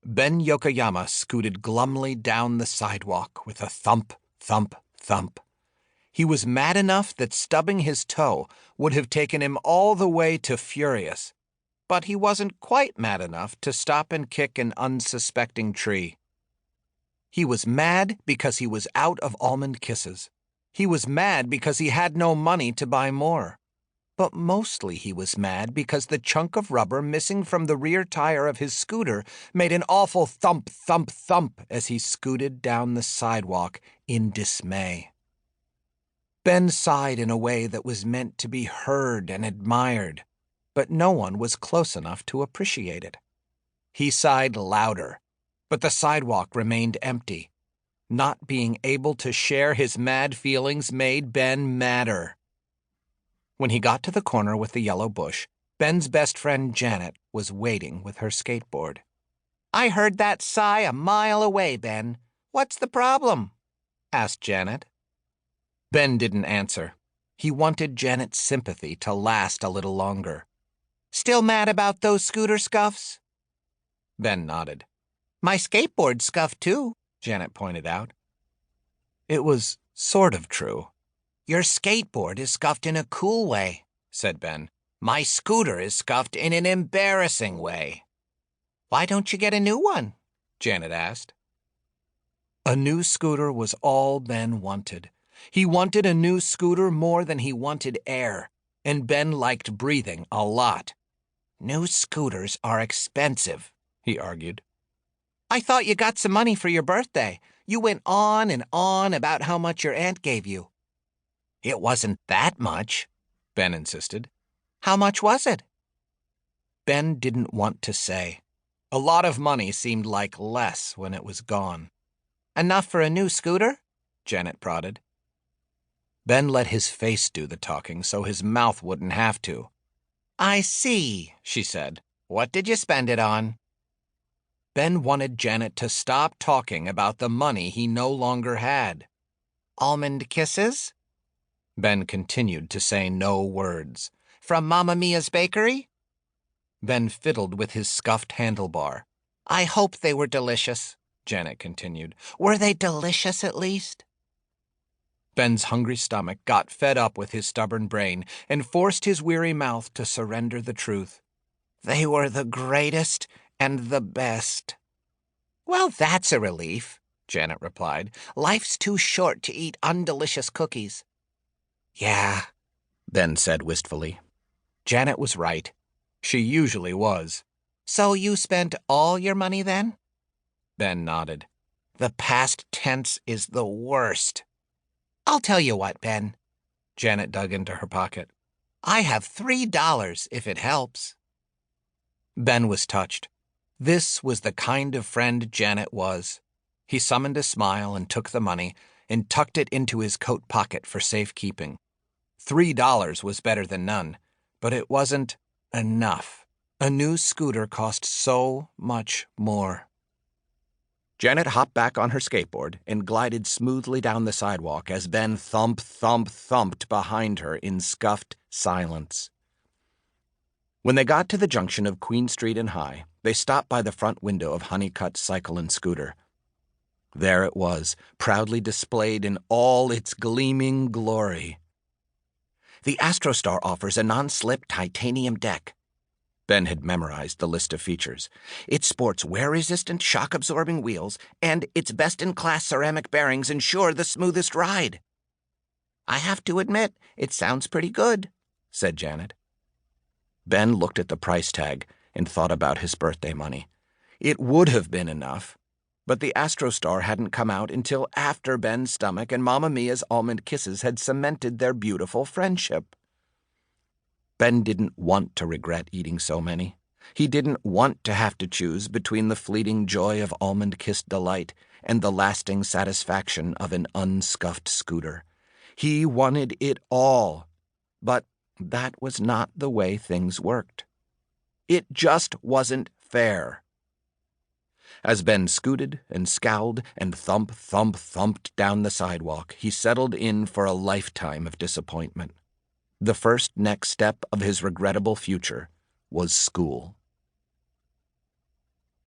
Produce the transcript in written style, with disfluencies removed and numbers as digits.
Ben Yokoyama scooted glumly down the sidewalk with a thump, thump, thump. He was mad enough that stubbing his toe would have taken him all the way to furious, but he wasn't quite mad enough to stop and kick an unsuspecting tree. He was mad because he was out of almond kisses. He was mad because he had no money to buy more. But mostly he was mad because the chunk of rubber missing from the rear tire of his scooter made an awful thump, thump, thump as he scooted down the sidewalk in dismay. Ben sighed in a way that was meant to be heard and admired, but no one was close enough to appreciate it. He sighed louder, but the sidewalk remained empty. Not being able to share his mad feelings made Ben madder. When he got to the corner with the yellow bush, Ben's best friend Janet was waiting with her skateboard. "I heard that sigh a mile away, Ben. What's the problem?" asked Janet. Ben didn't answer. He wanted Janet's sympathy to last a little longer. "Still mad about those scooter scuffs?" Ben nodded. "My skateboard scuffed too," Janet pointed out. It was sort of true. "Your skateboard is scuffed in a cool way," said Ben. "My scooter is scuffed in an embarrassing way." "Why don't you get a new one?" Janet asked. A new scooter was all Ben wanted. He wanted a new scooter more than he wanted air, and Ben liked breathing a lot. "New scooters are expensive," he argued. "I thought you got some money for your birthday. You went on and on about how much your aunt gave you." "It wasn't that much," Ben insisted. "How much was it?" Ben didn't want to say. A lot of money seemed like less when it was gone. "Enough for a new scooter?" Janet prodded. Ben let his face do the talking so his mouth wouldn't have to. "I see," she said. "What did you spend it on?" Ben wanted Janet to stop talking about the money he no longer had. "Almond kisses?" Ben continued to say no words. "From Mamma Mia's bakery?" Ben fiddled with his scuffed handlebar. "I hope they were delicious," Janet continued. "Were they delicious at least?" Ben's hungry stomach got fed up with his stubborn brain and forced his weary mouth to surrender the truth. "They were the greatest and the best." "Well, that's a relief," Janet replied. "Life's too short to eat undelicious cookies." "Yeah," Ben said wistfully. Janet was right. She usually was. "So you spent all your money then?" Ben nodded. "The past tense is the worst." "I'll tell you what, Ben." Janet dug into her pocket. "I have $3 if it helps." Ben was touched. This was the kind of friend Janet was. He summoned a smile and took the money and tucked it into his coat pocket for safekeeping. $3 was better than none, but it wasn't enough. A new scooter cost so much more. Janet hopped back on her skateboard and glided smoothly down the sidewalk as Ben thump, thump, thumped behind her in scuffed silence. When they got to the junction of Queen Street and High, they stopped by the front window of Honeycutt's Cycle and Scooter. There it was, proudly displayed in all its gleaming glory. "The Astrostar offers a non-slip titanium deck." Ben had memorized the list of features. "It sports wear-resistant, shock-absorbing wheels, and its best-in-class ceramic bearings ensure the smoothest ride." "I have to admit, it sounds pretty good," said Janet. Ben looked at the price tag and thought about his birthday money. It would have been enough, but the Astrostar hadn't come out until after Ben's stomach and Mamma Mia's almond kisses had cemented their beautiful friendship. Ben didn't want to regret eating so many. He didn't want to have to choose between the fleeting joy of almond-kissed delight and the lasting satisfaction of an unscuffed scooter. He wanted it all, but that was not the way things worked. It just wasn't fair. As Ben scooted and scowled and thump, thump, thumped down the sidewalk, he settled in for a lifetime of disappointment. The first next step of his regrettable future was school.